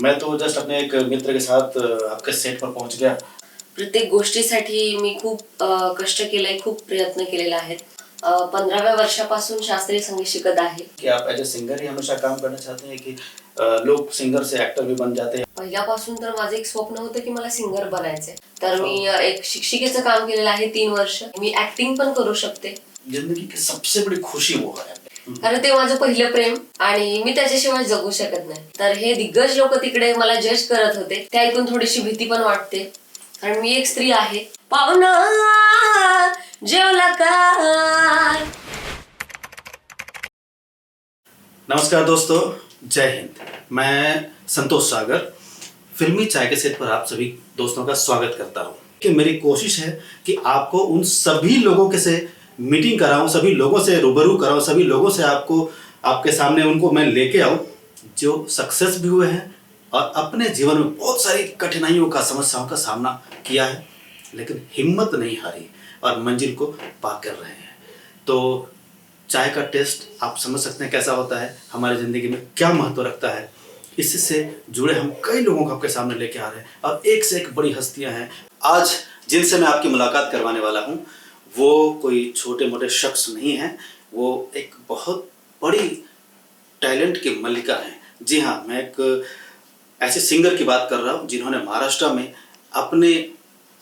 मैं तो जस्ट अपने एक मित्र के साथ आपके सेट पर पहुंच गया। प्रत्येक गोष्टीसाठी मी खूप कष्ट केलंय, खूप प्रयत्न केलेला आहे. 15व्या वर्षापासून शास्त्रीय संगीत शिकत आहे. कि आप एज ए सिंगर ही हमेशा काम करना चाहते हैं कि लोग सिंगर से एक्टर भी बन जाते हैं? पहिल्यापासून तर माझं एक स्वप्न होतं की मला सिंगर बनायचंय. तर मी एक शिक्षिकेचं काम केलेलं आहे 3 वर्ष. मी ऍक्टिंग पण करू शकते. जिंदगी की सबसे बड़ी खुशी वो है कारण ते माझं पहिलं प्रेम आणि मी त्याच्याशिवाय जगू शकत नाही. तर हे दिग्गज लोक तिकडे मला जज करत होते, ते ऐकून थोडीशी भीती पण वाटते. कारण मी एक स्त्री आहे. पाहुणा जेवला काय? नमस्कार दोस्तों, जय हिंद। मैं संतोष सागर फिल्मी चाय के सेट पर आप सभी दोस्तों का स्वागत करता हूँ। कि मेरी कोशिश है कि आपको उन सभी लोगों के से मीटिंग कराऊं, सभी लोगों से रूबरू कराऊं, सभी लोगों से आपके सामने उनको मैं लेके आऊं जो सक्सेस भी हुए हैं और अपने जीवन में बहुत सारी कठिनाइयों का, समस्याओं का सामना किया है, लेकिन हिम्मत नहीं हारी और मंजिल को पार कर रहे हैं। तो चाय का टेस्ट आप समझ सकते हैं कैसा होता है, हमारी ज़िंदगी में क्या महत्व रखता है। इससे जुड़े हम कई लोगों को आपके सामने लेके आ रहे हैं और एक से एक बड़ी हस्तियां हैं। आज जिनसे मैं आपकी मुलाकात करवाने वाला हूँ वो कोई छोटे मोटे शख्स नहीं हैं, वो एक बहुत बड़ी टैलेंट की मल्लिका हैं। जी हाँ, मैं एक ऐसे सिंगर की बात कर रहा हूँ जिन्होंने महाराष्ट्र में अपने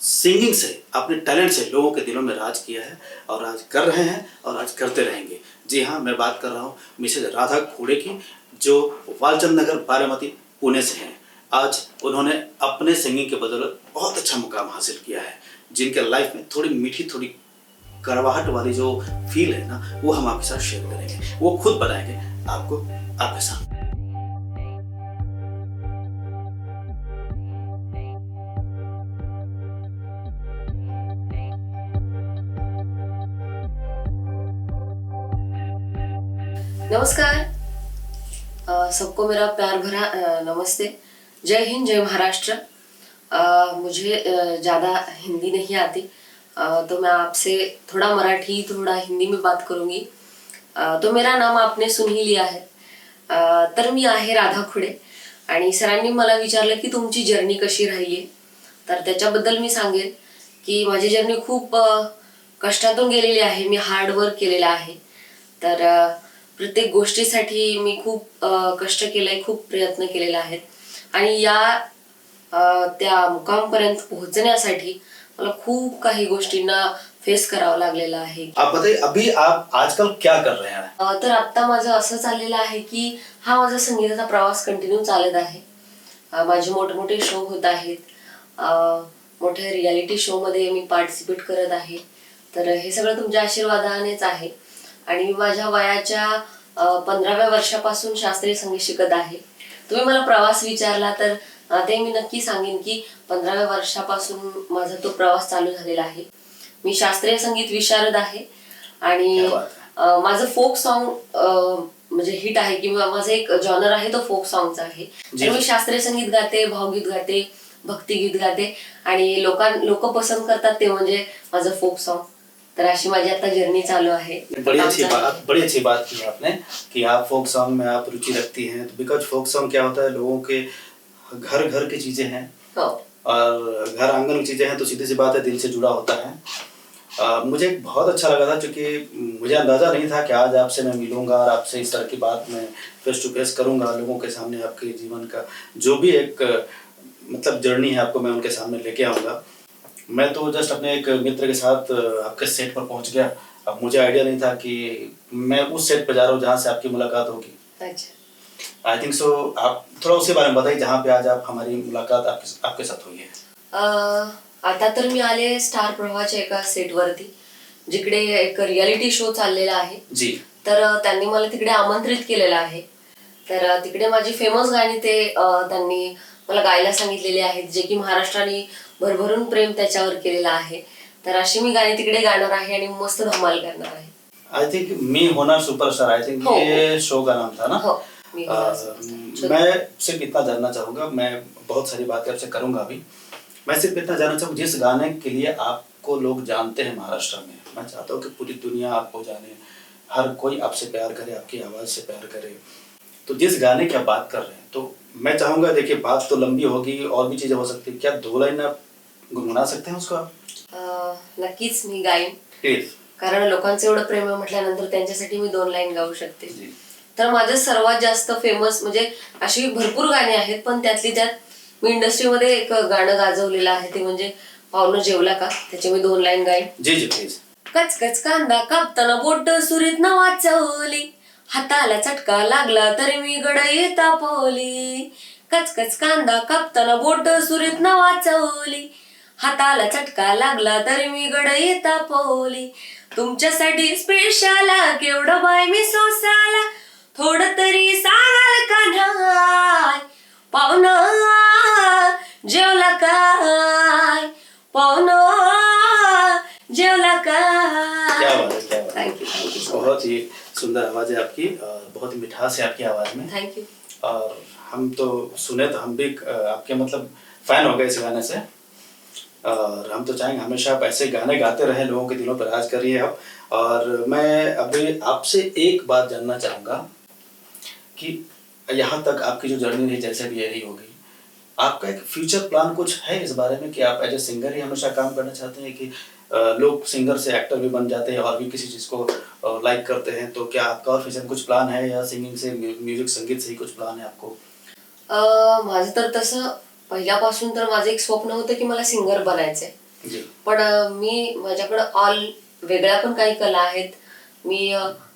सिंगिंग से, अपने टैलेंट से लोगों के दिलों में राज किया है और आज कर रहे हैं और आज करते रहेंगे। जी हाँ, मैं बात कर रहा हूँ मिसेज राधा खोड़े की, जो वालचंद नगर, बारामती, पुणे से हैं। आज उन्होंने अपने सिंगिंग के बदौलत बहुत अच्छा मुकाम हासिल किया है। जिनके लाइफ में थोड़ी मीठी, थोड़ी कड़वाहट वाली जो फील है ना, वो हम आपके साथ शेयर करेंगे। वो खुद बताएंगे आपको आपके साथ। नमस्कार, सबको मेरा प्यार भरा नमस्ते। जय हिंद, जय महाराष्ट्र। मुझे ज़्यादा हिंदी नहीं आती, तो मैं आपसे थोड़ा मराठी, थोड़ा हिंदी में बात करूँगी। तो मेरा नाम आपने सुन ही लिया है। तर मी आहे राधा खुडे आणि सरांनी मला विचारलं की तुमची जर्नी कशी राहिली आहे. तर त्याच्याबद्दल मी सांगेन की माझी जर्नी खूप कष्टातून गेलेली आहे. मी हार्ड वर्क केलेलं आहे. तर प्रत्येक गोष्टीसाठी मी खूप कष्ट केलंय, खूप प्रयत्न केलेला आहे आणि त्या मुकामपर्यंत पोहोचण्यासाठी मला खूप काही गोष्टींना फेस करावं लागलेलं आहे. आप बताइए, अभी आप आजकल क्या कर रहे हैं? तर आता माझं असं चाललेलं आहे की हा माझा संगीताचा प्रवास कंटिन्यू चालत आहे. माझे मोठमोठे शो होत आहेत. मोठ्या रियालिटी शो मध्ये मी पार्टिसिपेट करत आहे. तर हे सगळं तुमच्या आशीर्वादानेच आहे. आणि मी माझ्या वयाच्या 15व्या वर्षापासून शास्त्रीय संगीत शिकत आहे. तुम्ही मला प्रवास विचारला तर ते मी नक्की सांगेन की 15व्या वर्षापासून माझा तो प्रवास चालू झालेला आहे. मी शास्त्रीय संगीत विशारद आहे आणि माझं फोक सॉन्ग म्हणजे हिट आहे किंवा माझं एक जॉनर आहे तो फोक सॉन्गचा आहे. तर मी शास्त्रीय संगीत गाते, भावगीत गाते, भक्तिगीत गाते आणि लोक पसंत करतात ते म्हणजे माझं फोक सॉन्ग. तर अशी माझी आता जर्नी चालू आहे. बड़ी अच्छी बात की आपने कि आप फोक सॉन्ग में आप रुचि रखती हैं। तो बिकॉज फोक सॉन्ग क्या होता है, लोगों के घर घर की चीजें हैं और घर आंगन की चीजें हैं, तो सीधी सी बात है, दिल से जुड़ा होता है। मुझे बहुत अच्छा लगा था क्योंकि मुझे अंदाजा नहीं था कि आज आपसे मैं मिलूंगा और आपसे इस तरह की बात मैं फेस टू फेस करूंगा। लोगों के सामने आपके जीवन का जो भी एक मतलब जर्नी है, आपको मैं उनके सामने लेके आऊँगा। मैं तो जस्ट अपने एक मित्र के साथ आपके सेट पर पहुंच गया। अब मुझे आइडिया नहीं था कि मैं उस सेट पर जा रहा हूँ जहाँ से आपकी मुलाकात होगी। अच्छा, आई थिंक सो आप थोड़ा उसके बारे में बताइए जहाँ पे आज आप हमारी मुलाकात आपके साथ हुई है। आता तर मी आले स्टार प्रवाहाच्या एका सेटवरती, जिकडे एक रियालिटी शो चाललेला आहे जी। तर त्यांनी मला तिकडे आमंत्रित केलेलं आहे. तर तिकडे माझी फेमस गाणी ते त्यांनी मला गायला सांगितलेली आहेत, जे की महाराष्ट्राने भरभरून प्रेम त्याच्यावर केलेलं आहे. तर अशी मी गाणी तिकडे गाणार आहे आणि मस्त धमाल करणार आहे. आई थिंक मी होणार सुपरस्टार, आई थिंक ये शो का नाम था ना। हो, मी मैं सिर्फ इतना जानना चाहूँगा, मैं बहुत सारी बातें आपसे करूँगा अभी। मैं सिर्फ इतना जानना चाहूँगा, जिस गाने के लिए आपको लोग जानते हैं महाराष्ट्र में, मैं चाहता हूँ कि पूरी दुनिया आपको जाने, हर कोई आपसे प्यार करे, आपकी आवाज़ से प्यार करे। तो जिस गाने की आप बात कर रहे हैं, तो मैं चाहूंगा, देखिए बात तो लंबी होगी और भी चीजें हो सकती है, क्या 2 लाइन आप गुनगुना सकते हैं उसको? नक्कीच मी गाईन, प्लीज। कारण लोकांचं एवढं प्रेम आहे म्हटल्यानंतर त्यांच्यासाठी मी 2 लाईन गाऊ शकते. जी. तर माझं सर्वात जास्त फेमस म्हणजे अशी भरपूर गाणी आहेत, पण त्यातली त्यात मी इंडस्ट्रीमध्ये एक गाणं गाजवलेलं आहे, ते म्हणजे पाहुणं जेवला का, त्याचे मी 2 लाईन गाईन. G G please. कचकच कांदा कापताना बोट सुरीत न वाचवली, हाताला चटका लागला तरी मी गडई तापवली. कचकच कांदा कापताना बोट सुरीत न वाचवली, हाताला चटका लागला तरी मी गडई तापवली. तुमच्यासाठी स्पेशल केवढं बाय मी सोसाला, थोडं तरी सांगाल का नाही. पाहुणं जेवला काय, पाहुणं जेवला काय. क्या बात है, क्या बात है. थँक्यू बहुत ही सुंदर आवाज है आपकी, बहुत ही मिठास है आपकी आवाज में. थँक्यू. और हम तो सुने तो हम भी आपके मतलब फैन हो गए इस गाने से. और हम तो चाहेंगे हमेशा आप ऐसे गाने गाते रहें, लोगों के दिलों पर राज करिए आप. और मैं अभी आपसे एक बात जानना चाहूँगा कि यहाँ तक आपकी जो जर्नी रही, जैसे भी रही होगी, आपका एक फ्यूचर प्लान कुछ है इस बारे में कि आप एज ए सिंगर ही हमेशा काम करना चाहते हैं, कि लोग सिंगर से एक्टर भी बन जाते हैं और भी किसी चीज़ को लाइक करते हैं, तो क्या आपका और फ्यूचर कुछ प्लान है, या सिंगिंग से, म्यूजिक संगीत से ही कुछ प्लान है आपको? माझं तर तसं पहिल्यापासून तर माझं एक स्वप्न होतं की मला सिंगर बनायचंय. जी. पण मी माझ्याकडं ऑल वेगळ्या पण काही कला आहेत. मी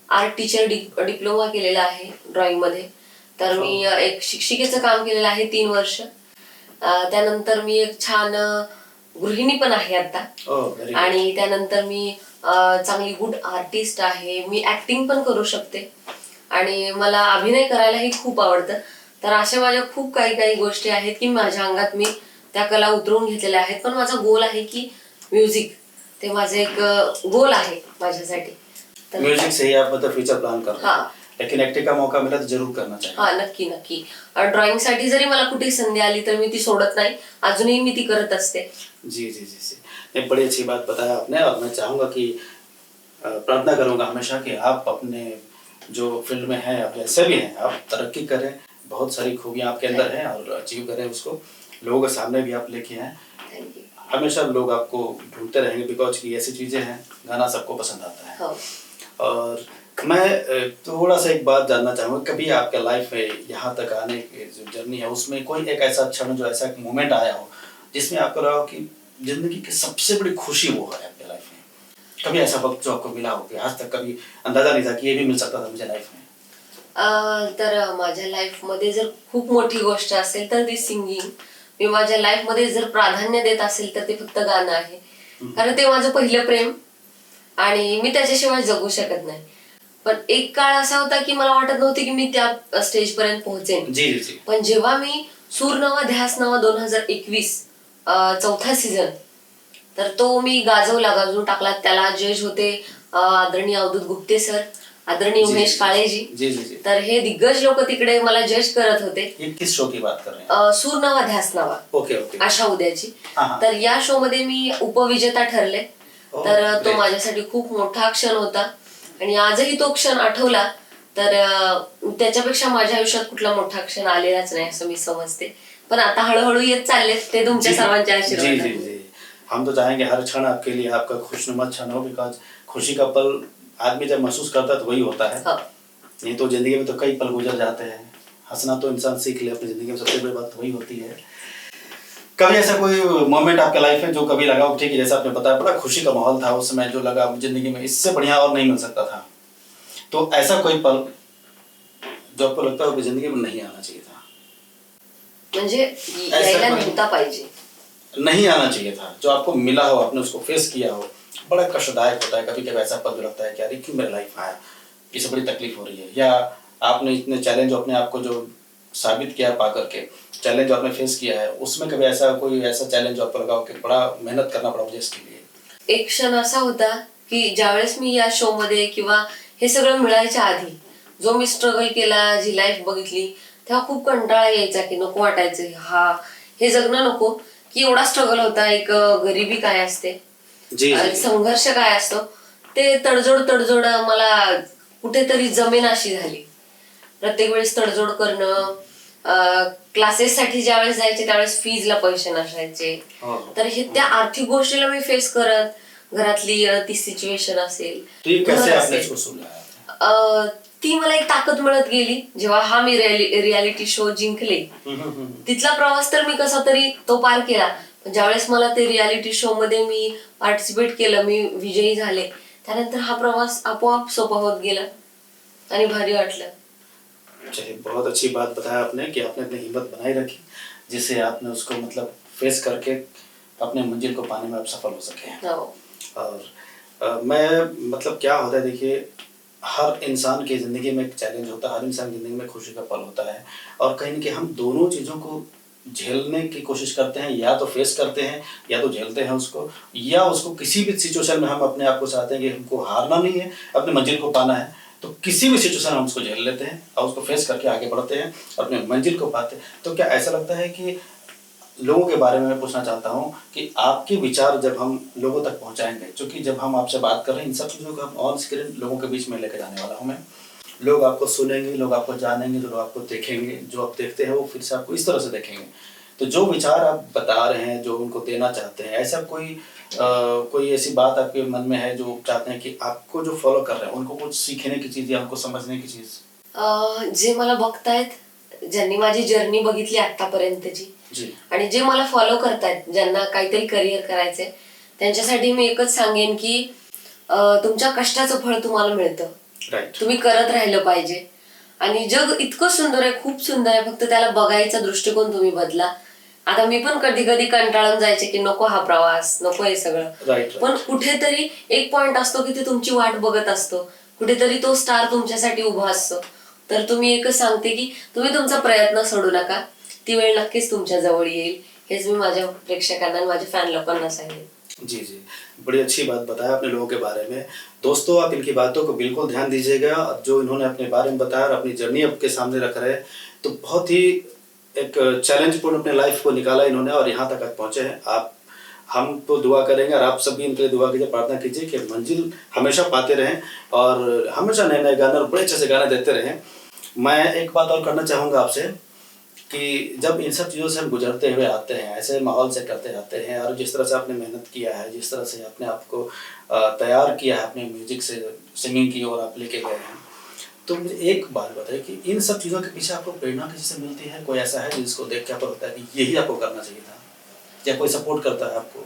आर्ट टीचर डिप्लोमा केलेला आहे ड्रॉइंग मध्ये. तर मी एक शिक्षिकेचं काम केलेलं आहे 3 वर्ष. त्यानंतर मी एक छान गृहिणी पण आहे आता. आणि त्यानंतर मी चांगली गुड आर्टिस्ट आहे. मी ऍक्टिंग पण करू शकते आणि मला अभिनय करायलाही खूप आवडतं. तर अशा माझ्या खूप काही काही गोष्टी आहेत की माझ्या अंगात मी त्या कला उतरवून घेतलेल्या आहेत. पण माझा गोल आहे की म्युझिक, ते माझं एक गोल आहे माझ्यासाठी. म्यूजिक से ही आप मतलब फ्यूचर प्लान कर रहे हैं? हाँ. लेकिन एक्टिंग का मौका मिला तो जरूर करना चाहिए. हा, नक्की नक्की. ड्रॉइंग साठी जरी मला कुठे संधी आली तर मी ती सोडत नाही, अजूनही मी ती करत असते. जी जी जी जी. एक बड़ी अच्छी बात बताया आपने, और मैं चाहूँगा कि प्रार्थना करूँगा हमेशा कि आप अपने जो फील्ड में हैं, आप जैसे भी हैं, आप तरक्की करें. बहुत सारी खूबियाँ आपके अंदर हैं और अचीव करें उसको, लोगों के सामने भी आप लेके आएँ. थँक्यू. हमेशा लोग आपको ढूंढते रहेंगे, बिकॉज की ऐसी चीज़ें हैं, गाना सबको पसंद आता है. हो. और मैं थोड़ा सा एक बात जानना चाहूँगा, कभी आपके लाइफ में यहाँ तक आने की जो जर्नी है उसमें कोई एक ऐसा क्षण, जो ऐसा एक मोमेंट आया हो जिसमें आपको लगा हो कि जिंदगी की सबसे बड़ी खुशी वो है आपके लाइफ में? कभी ऐसा वक्त जो आपको मिला हो कि आज तक कभी अंदाजा नहीं था कि ये भी मिल सकता था मुझे लाइफ में? तर माझ्या लाईफमध्ये जर खूप मोठी गोष्ट असेल तर ती सिंगिंग. मी माझ्या लाईफमध्ये जर प्राधान्य देत असेल तर ते फक्त गाणं आहे. कारण ते माझं पहिलं प्रेम आणि मी त्याच्याशिवाय जगू शकत नाही. पण एक काळ असा होता की मला वाटत नव्हते की मी त्या स्टेज पर्यंत पोहोचेन. जी जी. पण जेव्हा मी सूर नवा ध्यास नवा 2021 चौथा सीझन, तर तो मी गाजवून टाकला. त्याला जज होते आदरणीय अवधूत गुप्ते सर, आदरणीय उमेश काळेजी. जी जी जी. तर हे दिग्गज लोक तिकडे मला जज करत होते. ये किस शो की बात कर रहे हैं? सूर नवा ध्यास नवा, ओके ओके. आशा उद्याची. हाँ. तर या शो मध्ये मी उपविजेता ठरले. तर तो great. माझ्यासाठी खूप मोठा क्षण होता आणि आजही तो क्षण आठवला तर त्याच्यापेक्षा माझ्या आयुष्यात कुठला मोठा क्षण आलेलाच नाही असं मी समजते. पण आता हळूहळू येत चालले ते तुमच्या सर्वांच्या जी जी आशीर्वादाने. जी. हम तो चाहेंगे हर क्षण आपके लिए आपका खुशनुमा क्षण हो, बिकॉज खुशी का पल आदमी जब महसूस करता है तो वही होता है. हो. नहीं तो जिंदगी में तो कई पल गुजर जाते हैं. हंसना तो इंसान सीख ले अपनी जिंदगी में, सबसे बड़ी बात तो वही होती है. कभी ऐसा कोई मोमेंट आपके लाइफ में जो कभी लगा हो, ठीक है जैसा आपने बताया बड़ा खुशी का माहौल था उस समय, जो लगा जिंदगी में इससे बढ़िया और नहीं मिल सकता था, तो ऐसा कोई पल जो आपको लगता हो कि जिंदगी में नहीं आना चाहिए था? म्हणजे यायला नव्हता पाहिजे. नहीं आना चाहिए था, जो आपको मिला हो, आपने उसको फेस किया हो, बड़ा कष्टदायक होता है कभी कभी. ऐसा पल जो लगता है कि यार क्यों मेरे लाइफ आया, इससे बड़ी तकलीफ हो रही है, या आपने इतने चैलेंज अपने आप को जो साबित किया पा करके, चैलेंज जो आपने फेस किया है, उसमें कभी ऐसा कोई ऐसा चैलेंज जो आपको लगा हो कि बड़ा मेहनत करना पड़ा मुझे इसके लिए? एक क्षण असा होता की ज्यावेळेस मी या शो मध्ये किंवा हे सगळं मिळायच्या आधी जो मी स्ट्रगल केला, जी लाईफ बघितली, तेव्हा खूप कंटाळा यायचा की नको वाटायचं हा हे जगणं नको, की एवढा स्ट्रगल होता. एक गरिबी काय असते, संघर्ष काय असतो, ते तडजोड मला कुठेतरी जमीन अशी झाली. प्रत्येक वेळेस तडजोड करणं, क्लासेससाठी ज्यावेळेस जायचे त्यावेळेस फीजला पैसे नसायचे. हो. तर हे त्या आर्थिक गोष्टीला मी फेस करत, घरातली ती सिच्युएशन असेल, तो ये कैसे घर आपने असेल, इसको सुलझाया? ती मला एक ताकद मिळत गेली जेव्हा हा मी रियालिटी शो जिंकले. तिथला प्रवास तर मी कसा तरी तो पार केला. पण ज्यावेळेस मला ते रियालिटी शो मध्ये मी पार्टिसिपेट केलं, मी विजयी झाले, त्यानंतर हा प्रवास आपोआप सोपा होत गेला आणि भारी वाटलं. चलिए, बहुत अच्छी बात बताया आपने कि आपने अपनी हिम्मत बनाए रखी, जिससे आपने उसको मतलब फेस करके अपने मंजिल को पाने में आप सफल हो सके हैं। हो. और मैं मतलब क्या होता है, देखिए हर इंसान की ज़िंदगी में एक चैलेंज होता है, हर इंसान की ज़िंदगी में खुशी का पल होता है, और कहीं न कहीं हम दोनों चीज़ों को झेलने की कोशिश करते हैं, या तो फेस करते हैं या तो झेलते हैं उसको, या उसको किसी भी सिचुएशन में हम अपने आप को चाहते हैं कि हमको हारना नहीं है, अपनी मंजिल को पाना है, तो किसी भी सिचुएशन में हम उसको झेल लेते हैं और उसको फेस करके आगे बढ़ते हैं, अपने मंजिल को पाते हैं। तो क्या ऐसा लगता है कि लोगों के बारे में मैं पूछना चाहता हूँ कि आपके विचार जब हम लोगों तक पहुँचाएँगे, क्योंकि जब हम आपसे बात कर रहे हैं इन सब चीज़ों को हम ऑन स्क्रीन लोगों के बीच में लेके जाने वाला हूँ मैं। लोग आपको सुनेंगे, लोग आपको जानेंगे, जो लोग आपको देखेंगे, जो आप देखते हैं वो फिर से आपको इस तरह से देखेंगे। तो जो विचार आप बता रहे हैं, जो उनको देना चाहते हैं, ऐसा कोई ऐसी बात आपके मन में है जो चाहते हैं कि आपको जो फॉलो कर रहे हैं उनको कुछ सीखने की चीज़ या उनको समझने की चीज़? जे मला बघतायत, ज्यांनी माझी जर्नी बघितली आतापर्यंतची, जी. आणि जे मला फॉलो करतायत, ज्यांना काहीतरी करिअर करायचंय, त्यांच्यासाठी मी एकच सांगेन की तुमच्या कष्टाचं फळ तुम्हाला मिळतं. राईट. तुम्ही करत राहिलं पाहिजे. आणि जग इतकं सुंदर आहे, खूप सुंदर आहे, फक्त त्याला बघायचा दृष्टिकोन तुम्ही बदला. आता मी पण कधी कधी कंटाळून जायचे की नको हा प्रवास, नको हे सगळं. राईट. पण कुठेतरी एक पॉइंट असतो की ते तुमची वाट बघत असतो, कुठेतरी तो स्टार तुमच्यासाठी उभा असतो. तर तुम्ही एकच सांगते की तुम्ही तुमचा प्रयत्न सोडू नका, ती वेळ नक्कीच तुमच्या जवळ येईल. हेच मी माझ्या प्रेक्षकांना आणि माझ्या फॅन लोकांना सांगेन. जी, जी। बड़ी अच्छी बात बताया आपने लोगों के बारे में। दोस्तों, आप इनकी बातों को बिल्कुल ध्यान दीजिएगा, जो इन्होंने अपने बारे में बताया और अपनी जर्नी आपके सामने रख रहे हैं, तो बहुत ही एक चैलेंजपूर्ण अपने लाइफ को निकाला इन्होंने और यहाँ तक पहुँचे हैं। हम तो दुआ करेंगे और आप सब भी इनके लिए दुआ कीजिए, प्रार्थना कीजिए कि मंजिल हमेशा पाते रहें और हमेशा नए-नए गाने और बड़े अच्छे से गाने देते रहें। मैं एक बात और करना चाहूँगा आपसे कि जब इन सब चीज़ों से हम गुजरते हुए आते हैं, ऐसे माहौल से करते जाते हैं, और जिस तरह से आपने मेहनत किया है, जिस तरह से अपने आप को तैयार किया है अपने म्यूजिक से सिंगिंग की ओर आप लेके गए हैं, तो मुझे एक बात बताइए कि इन सब चीज़ों के पीछे आपको प्रेरणा किसी से मिलती है? कोई ऐसा है जिसको देख के आपको लगता है कि यही आपको करना चाहिए था, या कोई सपोर्ट करता है आपको?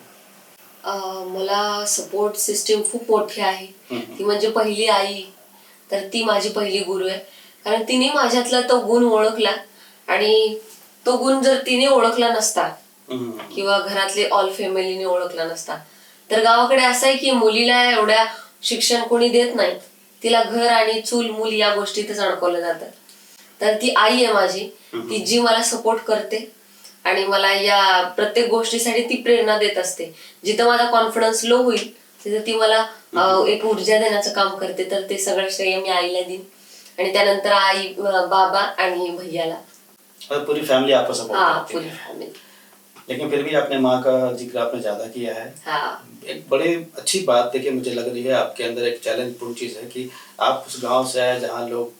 मला सपोर्ट सिस्टीम खूप मोठी आहे. ती म्हणजे पहिली आई, तर ती माझी पहिली गुरु आहे. कारण तिने माझ्यातला तो गुण ओळखला, आणि तो गुण जर तिने ओळखला नसता किंवा घरातले ऑल फॅमिलीने ओळखला नसता, तर गावाकडे असं आहे की मुलीला एवढ्या शिक्षण कोणी देत नाही, तिला घर आणि चूल मूल या गोष्टीतच अडकवलं जातं. तर ती आई आहे माझी, ती जी मला सपोर्ट करते आणि मला या प्रत्येक गोष्टीसाठी ती प्रेरणा देत असते. जिथं माझा कॉन्फिडन्स लो होईल तिथं ती मला एक ऊर्जा देण्याचं काम करते. तर ते सगळं श्रेय मी आईला देईन, आणि त्यानंतर आई, बाबा आणि भैयाला. और पूरी फैमिली आपको सपोर्ट हाँ, करती पूरी है। फैमिली. लेकिन फिर भी अपने माँ का जिक्र आपने ज़्यादा किया है। हाँ. एक बड़ी अच्छी बात देखिए मुझे लग रही है, आपके अंदर एक चैलेंजपूर्ण चीज़ है कि आप उस गांव से आए जहाँ लोग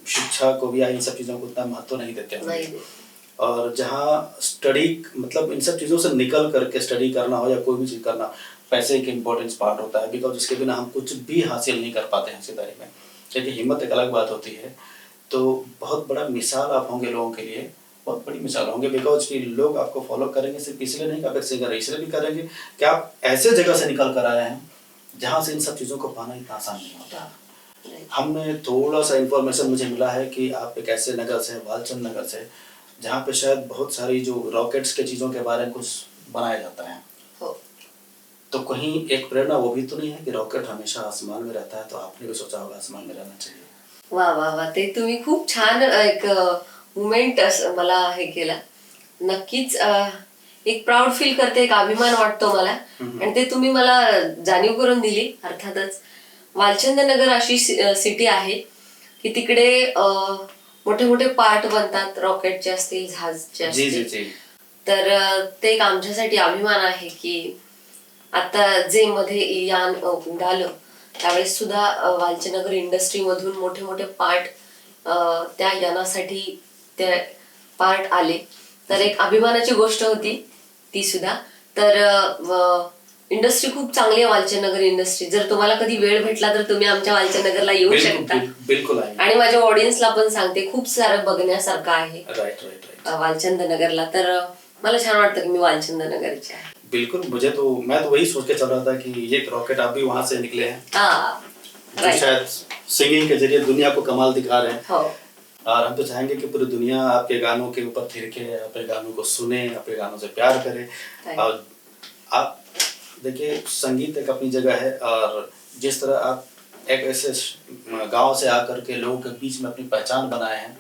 शिक्षा को भी या इन सब चीज़ों को उतना महत्व नहीं देते होंगे। नहीं. और जहाँ स्टडी मतलब इन सब चीज़ों से निकल करके स्टडी करना हो या कोई भी चीज़ करना, पैसे की इम्पोर्टेंस पार्ट होता है, बिकॉज उसके बिना हम कुछ भी हासिल नहीं कर पाते हैं हिस्सेदारी में। क्योंकि हिम्मत एक अलग बात होती है। तो बहुत बड़ा मिसाल आप होंगे लोगों के लिए, बहुत बड़ी मिसाल होंगे, बिकॉज कि लोग आपको फॉलो करेंगे सिर्फ इसलिए नहीं कि आप एक सिंगर, इसलिए भी करेंगे कि आप ऐसे जगह से निकल कर आए हैं जहाँ से इन सब चीज़ों को पाना इतना आसान नहीं होता। हमने थोड़ा सा इन्फॉर्मेशन मुझे मिला है कि आप एक ऐसे नगर से, वालचंद नगर से, जहाँ पे शायद बहुत सारी जो रॉकेट्स के चीज़ों के बारे में कुछ बनाया जाता है। तो कहीं एक प्रेरणा वो भी तो नहीं है कि रॉकेट हमेशा आसमान में रहता है, तो आपने भी सोचा होगा आसमान में रहना चाहिए। वा वा वा, ते तुम्ही खूप छान एक मुमेंट मला हे केला. नक्कीच एक प्राऊड फील करते, एक अभिमान वाटतो मला, आणि ते तुम्ही मला जाणीव करून दिली. अर्थातच वालचंद नगर अशी सिटी आहे की तिकडे मोठे मोठे पार्ट बनतात, रॉकेटचे असतील, जहाजचे असतील. तर ते एक आमच्यासाठी अभिमान आहे की आता जे मध्ये यान उडालं त्यावेळेस सुद्धा वालचंद नगर इंडस्ट्री मधून मोठे मोठे पार्ट त्या यानासाठी त्या पार्ट आले तर एक अभिमानाची गोष्ट होती ती सुद्धा. तर इंडस्ट्री खूप चांगली आहे वालचंदनगर इंडस्ट्री. जर तुम्हाला कधी वेळ भेटला तर तुम्ही आमच्या वालचंदनगरला येऊ शकता. बिल्कुल आहे. आणि माझ्या ऑडियन्सला पण सांगते खूप सारं बघण्यासारखं आहे राइट. वालचंदनगरला. तर मला छान वाटतं की मी वालचंदनगरची आहे. बिल्कुल, मैं तो वही सोच के चल रहा था कि ये रॉकेट आप भी वहां से निकले हैं, जो राइट. शायद सिंगिंग के जरिए दुनिया को कमाल दिखा रहे हैं. हो. और हम तो चाहेंगे कि पूरी दुनिया आपके गानों के ऊपर थिरके, आपके गानों को सुने, आपके गानों से प्यार करे. Right. और आप देखिए, संगीत एक अपनी जगह है, और जिस तरह आप एक ऐसे गांव से आकर के लोगों के बीच में अपनी पहचान बनाए हैं,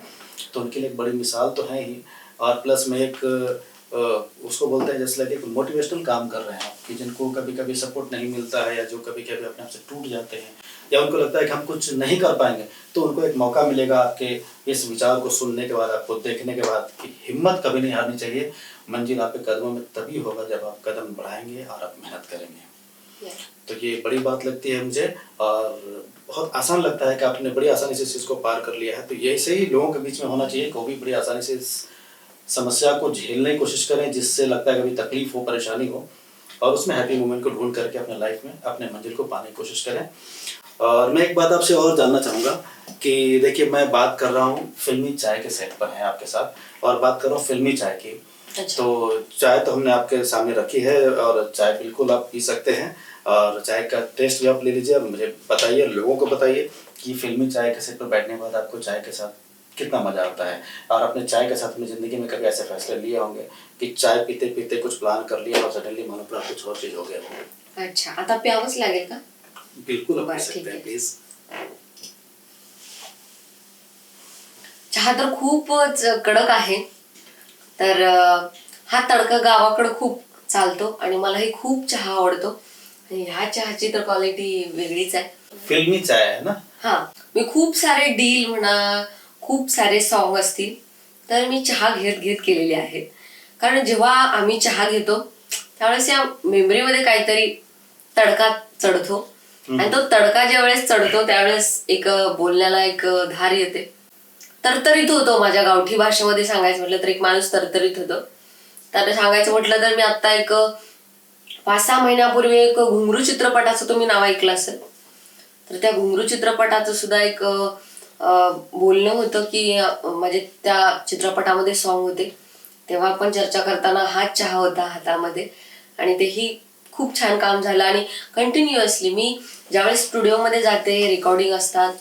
तो उनके लिए एक बड़ी मिसाल तो है ही. और प्लस में एक उसको बोलते हैं जैसे लगे एक मोटिवेशनल काम कर रहे हैं आप, कि जिनको कभी कभी सपोर्ट नहीं मिलता है, या जो कभी कभी अपने आप से टूट जाते हैं, या उनको लगता है कि हम कुछ नहीं कर पाएंगे, तो उनको एक मौका मिलेगा आपके इस विचार को सुनने के बाद, आपको देखने के बाद, कि हिम्मत कभी नहीं हारनी चाहिए. मंजिल आपके कदमों में तभी होगा जब आप कदम बढ़ाएंगे और आप मेहनत करेंगे. तो ये बड़ी बात लगती है मुझे, और बहुत आसान लगता है कि आपने बड़ी आसानी से इस चीज़ को पार कर लिया है. तो ये ऐसे ही लोगों के बीच में होना चाहिए, को भी बड़ी आसानी से इस समस्या को झेलने की कोशिश करें, जिससे लगता है कभी तकलीफ हो, परेशानी हो, और उसमें हैप्पी मोमेंट को ढूंढ करके अपने लाइफ में अपने मंजिल को पाने की कोशिश करें. और मैं एक बात आपसे और जानना चाहूँगा कि देखिए, मैं बात कर रहा हूँ फिल्मी चाय के सेट पर हैं आपके साथ, और बात कर रहा हूँ फिल्मी चाय की. अच्छा. तो चाय तो हमने आपके सामने रखी है, और चाय बिल्कुल आप पी सकते हैं, और चाय का टेस्ट भी आप ले लीजिए, और मुझे बताइए, लोगों को बताइए कि फिल्मी चाय के सेट पर बैठने के बाद आपको चाय के साथ कितना मजा आता है. और अपने चाय के साथ अपनी ज़िंदगी में कभी ऐसे फैसले लिए होंगे कि चाय पीते पीते कुछ प्लान कर लिया, और सडनली मानो पूरा कुछ और चीज़ हो गया हो. अच्छा, आता प्यावंच लागेल का? बिल्कुल आप बरं, पी सकते ठीक हैं, आहे. प्लीज. चहा तर खूपच कडक आहे. तर हा तडका गावाकडे खूप चालतो आणि मलाही खूप चहा आवडतो. आणि ह्या चहाची तर क्वालिटी वेगळीच आहे. फिल्मी चाय है ना. हा, मी खूप सारे डील म्हणा, खूप सारे सॉन्ग असतील तर मी चहा घेत घेत केलेले आहेत. कारण जेव्हा आम्ही चहा घेतो त्यावेळेस या मेमरीमध्ये काहीतरी तडका चढतो, आणि तो तडका ज्या वेळेस चढतो त्यावेळेस एक बोलण्याला एक धार येते. तरतरीत होतो. माझ्या गावठी भाषेमध्ये सांगायचं म्हटलं तर एक माणूस तरतरीत होतो. तर सांगायचं म्हटलं तर मी आता एक 5-6 महिन्यापूर्वी एक घुंगरू चित्रपटाचं तुम्ही नाव ऐकलं असेल, तर त्या घुंगरू चित्रपटाचं सुद्धा एक बोलणं होतं की म्हणजे त्या चित्रपटामध्ये सॉन्ग होते. तेव्हा आपण चर्चा करताना हाच चहा होता हातामध्ये, आणि तेही खूप छान काम झालं. आणि कंटिन्युअसली मी ज्यावेळेस स्टुडिओमध्ये जाते, रेकॉर्डिंग असतात,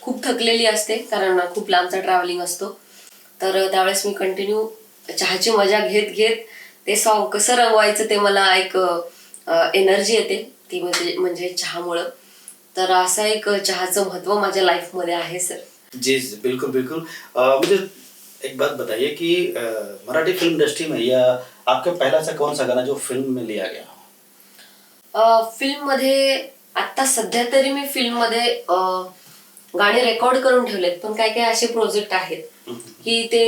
खूप थकलेली असते कारण खूप लांबचा ट्रॅव्हलिंग असतो, तर त्यावेळेस मी कंटिन्यू चहाची मजा घेत घेत ते सॉन्ग कसं रंगवायचं ते मला एक एनर्जी येते, ती म्हणजे चहामुळं. तर असं एक चहाचं महत्व माझ्या लाईफमध्ये आहे सर. जी जी, बिल्कुल बिल्कुल. मुझे एक बात बताइए कि मराठी फिल्म इंडस्ट्री में, या आपका पहला सा कौन सा गाना जो फिल्म में लिया गया हो? फिल्ममध्ये आता सध्या तरी मी फिल्ममध्ये गाणी रेकॉर्ड करून ठेवलेत, पण काय काय असे प्रोजेक्ट आहेत की ते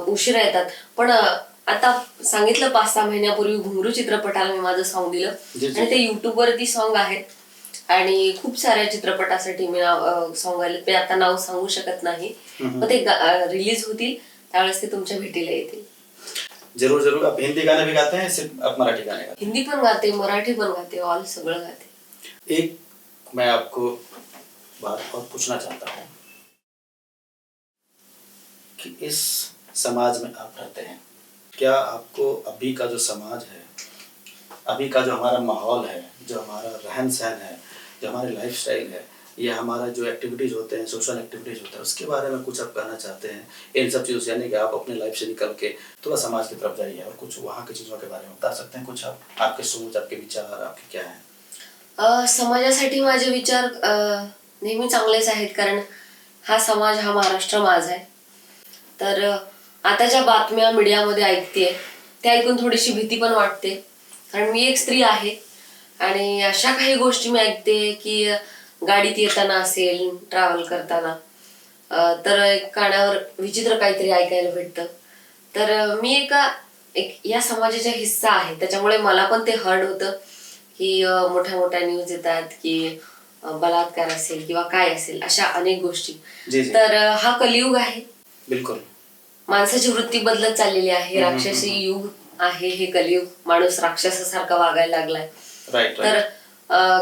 उशिरा येतात. पण आता सांगितलं 5-6 महिन्यापूर्वी घुंगरू चित्रपटाला मी माझं सॉन्ग दिलं, आणि ते युट्यूब वरती सॉन्ग आहेत, आणि खूप साऱ्या चित्रपटासाठी मी सॉन्ग आले. मी आता नाव सांगू शकत नाही, पण ते रिलीज होतील त्यावेळेस ते तुमच्या भेटीला येतील. जरूर जरूर. आप हिंदी गाने भी गाते हैं, सिर्फ आप मराठी गाने गाते हिंदी पण गाते, मराठी पण गाते, ऑल सगळं गाते. एक मैं आपको बात और पूछना चाहता हूँ कि इस समाज में आप रहते हैं, क्या आपको अभी का जो समाज है, अभी का जो हमारा माहौल है, जो हमारा रहन सहन है, जो हमारी लाइफस्टाइल है, या हमारा जो एक्टिविटीज़ होते हैं, सोशल एक्टिविटीज़ होते हैं, उसके बारे में कुछ आप कहना चाहते हैं? इन सब चीज़ों से, यानी कि आप अपने लाइफ से निकल के थोड़ा समाज की तरफ जाइए, और कुछ वहाँ की चीज़ों के बारे में बता सकते हैं कुछ आप? आपके सोच, आपके विचार, आपके क्या हैं? समाजासाठी माझे विचार नेहमी चांगलेच आहेत, कारण हा समाज, हा महाराष्ट्र माझा आहे. तर आता ज्या बातम्या मीडियामध्ये ऐकतेय त्या ऐकून थोडीशी भीती पण वाटते, कारण मी एक स्त्री आहे, आणि अशा काही गोष्टी मी ऐकते की गाडीत येताना असेल, ट्रॅव्हल करताना, तर एक कानावर विचित्र काहीतरी ऐकायला भेटतं. तर मी एक या समाजाचा हिस्सा आहे, त्याच्यामुळे मला पण ते हर्ट होतं की मोठ्या मोठ्या न्यूज येतात की बलात्कार असेल किंवा काय असेल, अशा अनेक गोष्टी. जी जी, तर हा कलियुग आहे. बिल्कुल. माणसाची वृत्ती बदलत चाललेली आहे. राक्षसी युग आहे हे कलियुग. माणूस राक्षसासारखा वागायला लागलाय. राईट तर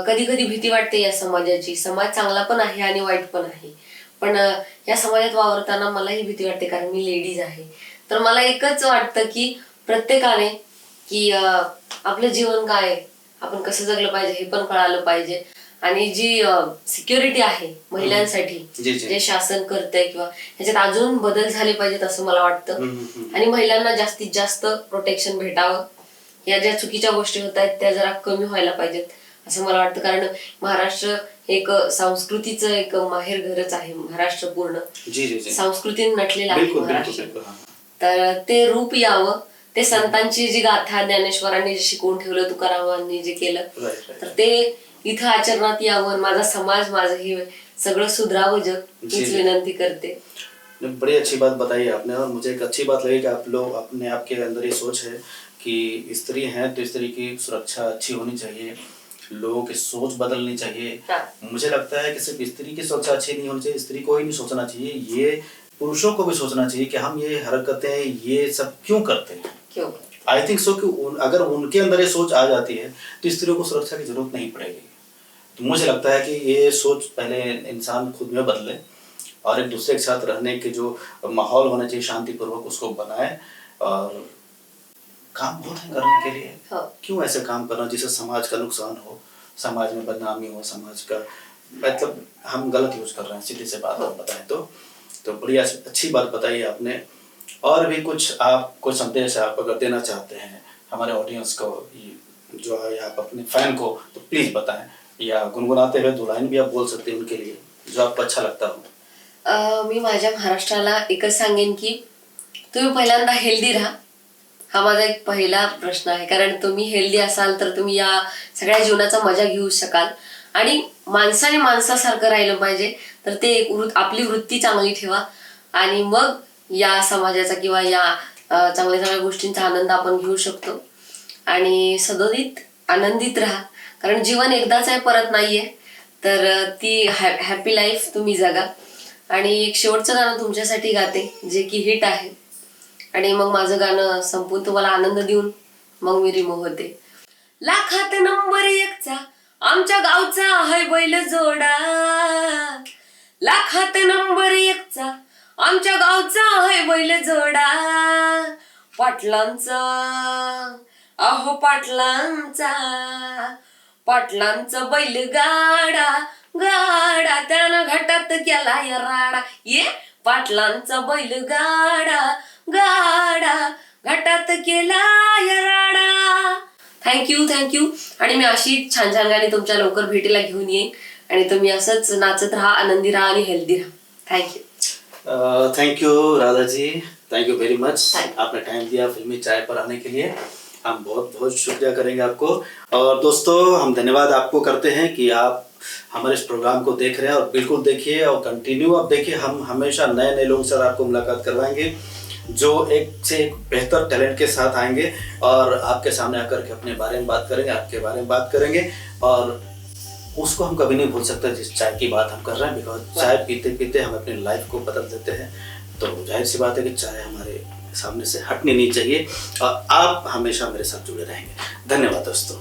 कधी कधी भीती वाटते या समाजाची. समाज चांगला पण आहे आणि वाईट पण आहे. पण या समाजात वावरताना मलाही भीती वाटते, कारण मी लेडीज आहे. तर मला एकच वाटतं की प्रत्येकाने की आपलं जीवन काय आहे, आपण कसं जगलं पाहिजे हे पण कळालं पाहिजे. आणि जी सिक्युरिटी आहे महिलांसाठी जे शासन करतंय किंवा ह्याच्यात अजून बदल झाले पाहिजेत असं मला वाटतं. आणि महिलांना जास्तीत जास्त प्रोटेक्शन भेटावं. या ज्या चुकीच्या गोष्टी होत आहेत त्या जरा कमी व्हायला पाहिजेत असं मला वाटतं. कारण महाराष्ट्र एक संस्कृतीचं एक माहेर घरच आहे. महाराष्ट्र पूर्ण संस्कृतीने नटलेला आहे महाराष्ट्र. तर ते रूप यावं. ते संतांची जी गाथा ज्ञानेश्वरांनी जे शिकवून ठेवलं, तुकारामांनी जे केलं, तर ते इथं आचरणात यावं. माझा समाज, माझं हे सगळं सुधरावं जग, हीच विनंती करते. बड़ी अच्छी बात बताई आपने, और मुझे एक अच्छी बात लगी कि आप लोग अपने आपके अंदर ये सोच है कि स्त्री हैं तो स्त्री की सुरक्षा अच्छी होनी चाहिए, लोगों की सोच बदलनी चाहिए. मुझे लगता है कि सिर्फ स्त्री की सुरक्षा अच्छी नहीं होनी चाहिए, स्त्री को ही नहीं सोचना चाहिए, ये पुरुषों को भी सोचना चाहिए कि हम ये हरकतें ये सब क्यों करते हैं. क्यों? आई थिंक सो कि अगर उनके अंदर ये सोच आ जाती है तो स्त्रियों को सुरक्षा की जरूरत नहीं पड़ेगी. तो मुझे लगता है कि ये सोच पहले इंसान खुद में बदले और एक दूसरे के साथ रहने के जो माहौल होना चाहिए शांतिपूर्वक उसको बनाए. और काम बहुत है करने के लिए. क्यों ऐसे काम करना जिससे समाज का नुकसान हो, समाज में बदनामी हो, समाज का मतलब हम गलत यूज कर रहे हैं, सीधी से बात आप बताएं तो बड़ी अच्छी बात बताई आपने. और भी कुछ आप कोई संदेश आप अगर देना चाहते हैं हमारे ऑडियंस को, जो है आप अपने फैन को, तो प्लीज बताएं, या गुनगुनाते हुए दो लाइन भी आप बोल सकते हैं उनके लिए जो आपको अच्छा लगता हो. मी माझ्या महाराष्ट्राला एकच सांगेन की तुम्ही पहिल्यांदा हेल्दी राहा. हा माझा एक पहिला प्रश्न आहे. कारण तुम्ही हेल्दी असाल तर तुम्ही या सगळ्या जीवनाचा मजा घेऊ शकाल. आणि माणसाने माणसासारखं राहिलं पाहिजे. तर ते आपली वृत्ती चांगली ठेवा आणि मग या समाजाचा किंवा या चांगल्या चांगल्या गोष्टींचा आनंद आपण घेऊ शकतो. आणि सदोदित आनंदित राहा, कारण जीवन एकदाच आहे, परत नाहीये. तर ती हॅपी लाईफ तुम्ही जगा. आणि एक शेवटचं गाणं तुमच्यासाठी गाते जे की हिट आहे. आणि मग माझं गाणं संपून तुम्हाला आनंद देऊन मग मी रिमूव्ह होते. लाखात नंबर एकचा आमच्या गावचा आहे बैल जोडा. लाखात नंबर एकचा आमच्या गावचा आहे बैल जोडा. पाटलांचा अहो पाटलांचा पाटलांचा बैल गाडा गाडा त्यानं घाटात केला या राडा. ये पाटलांचा बैल गाडा गाडा घाटात केला या राडा. थँक्यू. आणि मी अशी छान छान गाणी तुमच्या लवकर भेटीला घेऊन येईन. आणि तुम्ही असंच नाचत राहा, आनंदी राहा आणि हेल्दी राहा. Thank you Radha ji, thank you very much. आपने टाइम दिया फिल्मी चाय पर आने के लिए, हम बहुत बहुत शुक्रिया करेंगे आपको. और दोस्तों हम धन्यवाद आपको करते हैं कि आप हमारे इस प्रोग्राम को देख रहे हैं, और बिल्कुल देखिए और कंटिन्यू आप देखिए. हम हमेशा नए नए लोगों से आपको मुलाकात करवाएंगे जो एक से एक बेहतर टैलेंट के साथ आएंगे और आपके सामने आकर के अपने बारे में बात करेंगे, आपके बारे में बात करेंगे. और उसको हम कभी नहीं भूल सकते जिस चाय की बात हम कर रहे हैं, बिकॉज चाय पीते पीते हम अपनी लाइफ को बदल देते हैं. तो जाहिर सी बात है कि चाय हमारे सामने से हटनी नहीं चाहिए. और आप हमेशा मेरे साथ जुड़े रहेंगे. धन्यवाद दोस्तों.